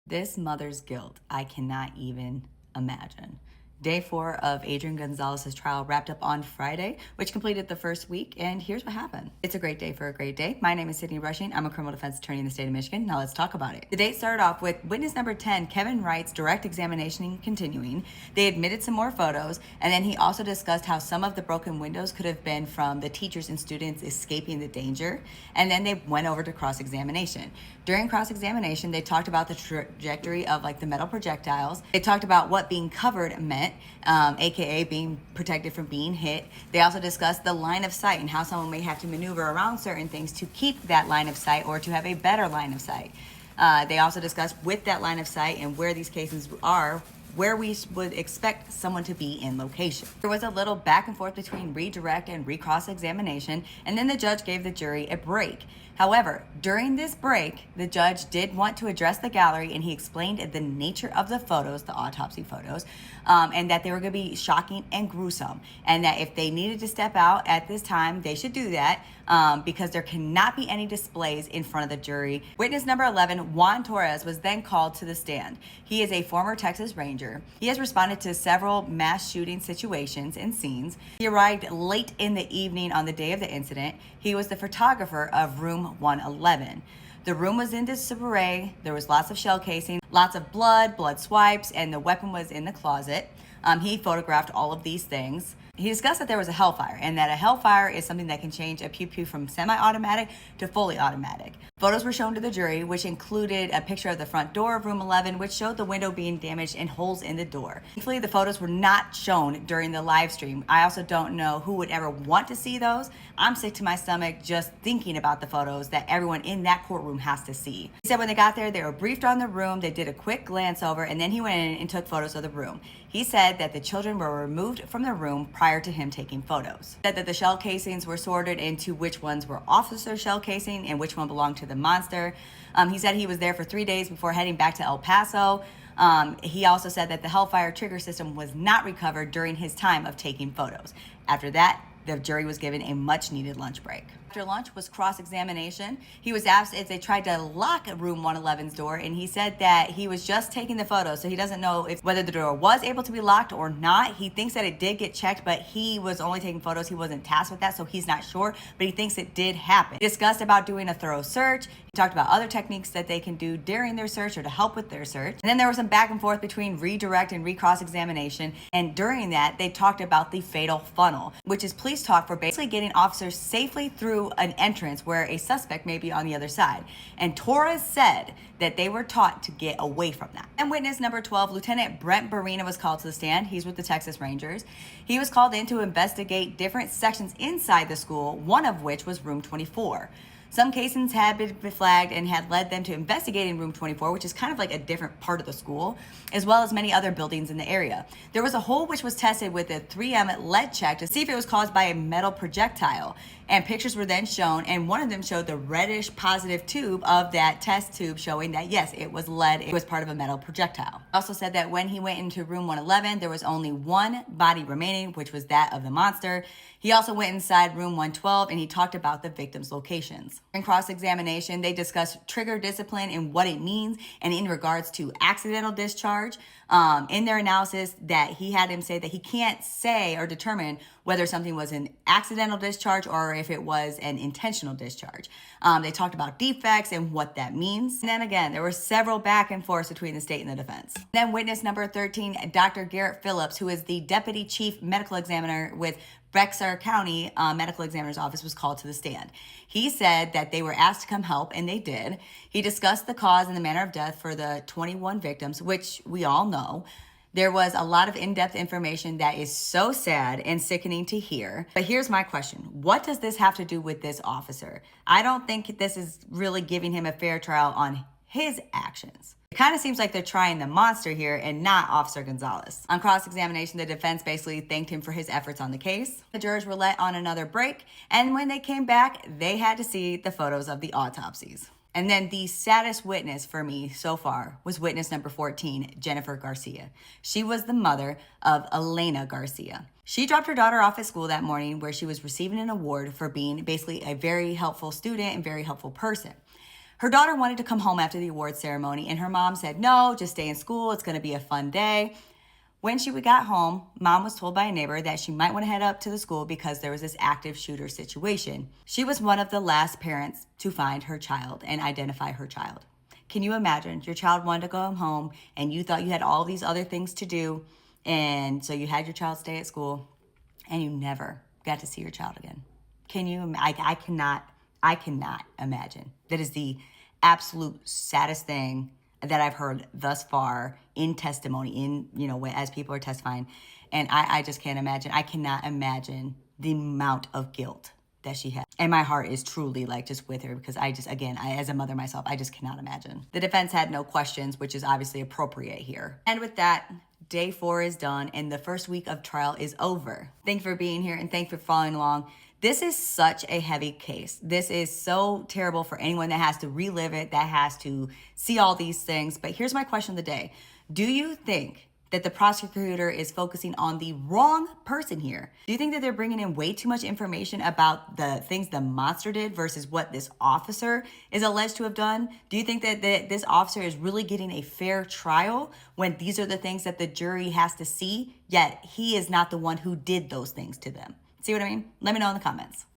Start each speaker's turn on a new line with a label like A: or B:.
A: This mother's guilt, I cannot even imagine. Day 4 of Adrian Gonzales' trial wrapped up on Friday, which completed the first week, and here's what happened. It's a great day for a great day. My name is Sydney Rushing. I'm a criminal defense attorney in the state of Michigan. Now let's talk about it. The date started off with witness number 10, Kevin Wright's direct examination continuing. They admitted some more photos, and then he also discussed how some of the broken windows could have been from the teachers and students escaping the danger, and then they went over to cross-examination. During cross-examination, they talked about the trajectory of the metal projectiles. They talked about what being covered meant, aka being protected from being hit. They also discussed the line of sight and how someone may have to maneuver around certain things to keep that line of sight or to have a better line of sight. They also discussed with that line of sight and where these cases are, where we would expect someone to be in location. There was a little back and forth between redirect and recross examination, and then the judge gave the jury a break. However, during this break, the judge did want to address the gallery, and he explained the nature of the photos, the autopsy photos, and that they were going to be shocking and gruesome, and that if they needed to step out at this time, they should do that, because there cannot be any displays in front of the jury. Witness number 11, Juan Torres, was then called to the stand. He is a former Texas Ranger. He has responded to several mass shooting situations and scenes. He arrived late in the evening on the day of the incident. He was the photographer of room 111. The room was in disarray. There was lots of shell casing, lots of blood swipes, and the weapon was in the closet. He photographed all of these things. He discussed that there was a hellfire, and that a hellfire is something that can change a pew-pew from semi-automatic to fully automatic. Photos were shown to the jury, which included a picture of the front door of room 11, which showed the window being damaged and holes in the door. Thankfully, the photos were not shown during the live stream. I also don't know who would ever want to see those. I'm sick to my stomach just thinking about the photos that everyone in that courtroom has to see. He said when they got there, they were briefed on the room, they did a quick glance over, and then he went in and took photos of the room. He said that the children were removed from the room prior to him taking photos. He said that the shell casings were sorted into which ones were officer shell casing and which one belonged to the monster. He said he was there for 3 days before heading back to El Paso. He also said that the Hellfire trigger system was not recovered during his time of taking photos. After that, the jury was given a much needed lunch break. After lunch was cross-examination. He was asked if they tried to lock room 111's door, and he said that he was just taking the photos, so he doesn't know whether the door was able to be locked or not. He thinks that it did get checked, but he was only taking photos. He wasn't tasked with that, so he's not sure, but he thinks it did happen. He discussed about doing a thorough search. He talked about other techniques that they can do during their search or to help with their search. And then there was some back and forth between redirect and recross examination, and during that, they talked about the fatal funnel, which is police talk for basically getting officers safely through an entrance where a suspect may be on the other side. And Torres said that they were taught to get away from that. And witness number 12, Lieutenant Brent Barina, was called to the stand. He's with the Texas Rangers. He was called in to investigate different sections inside the school, one of which was room 24. Some casings had been flagged and had led them to investigating room 24, which is kind of like a different part of the school, as well as many other buildings in the area. There was a hole which was tested with a 3M lead check to see if it was caused by a metal projectile. And pictures were then shown, and one of them showed the reddish positive tube of that test tube showing that, yes, it was lead. It was part of a metal projectile. Also said that when he went into room 111, there was only one body remaining, which was that of the monster. He also went inside room 112, and he talked about the victim's locations. In cross-examination, they discussed trigger discipline and what it means, and in regards to accidental discharge. In their analysis, that he had him say that he can't say or determine whether something was an accidental discharge or if it was an intentional discharge. They talked about defects and what that means. And then again, there were several back and forths between the state and the defense. Then witness number 13, Dr. Garrett Phillips, who is the Deputy Chief Medical Examiner with Bexar County Medical Examiner's Office, was called to the stand. He said that they were asked to come help, and they did. He discussed the cause and the manner of death for the 21 victims, which we all know. There was a lot of in-depth information that is so sad and sickening to hear. But here's my question. What does this have to do with this officer? I don't think this is really giving him a fair trial on his actions. It kind of seems like they're trying the monster here and not Officer Gonzales. On cross-examination, the defense basically thanked him for his efforts on the case. The jurors were let on another break, and when they came back, they had to see the photos of the autopsies. And then the saddest witness for me so far was witness number 14, Jennifer Garcia. She was the mother of Elena Garcia. She dropped her daughter off at school that morning where she was receiving an award for being basically a very helpful student and very helpful person. Her daughter wanted to come home after the awards ceremony, and her mom said, no, just stay in school. It's going to be a fun day. When she got home, mom was told by a neighbor that she might want to head up to the school because there was this active shooter situation. She was one of the last parents to find her child and identify her child. Can you imagine? Your child wanted to go home and you thought you had all these other things to do. And so you had your child stay at school and you never got to see your child again. Can you? I cannot imagine. That is the absolute saddest thing that I've heard thus far in testimony, as people are testifying. And I just can't imagine. I cannot imagine the amount of guilt that she had. And my heart is truly just with her because I as a mother myself, I just cannot imagine. The defense had no questions, which is obviously appropriate here. And with that, day 4 is done and the first week of trial is over. Thank you for being here and thank you for following along. This is such a heavy case. This is so terrible for anyone that has to relive it, that has to see all these things. But here's my question of the day. Do you think that the prosecutor is focusing on the wrong person here? Do you think that they're bringing in way too much information about the things the monster did versus what this officer is alleged to have done? Do you think that this officer is really getting a fair trial when these are the things that the jury has to see, yet he is not the one who did those things to them? See what I mean? Let me know in the comments.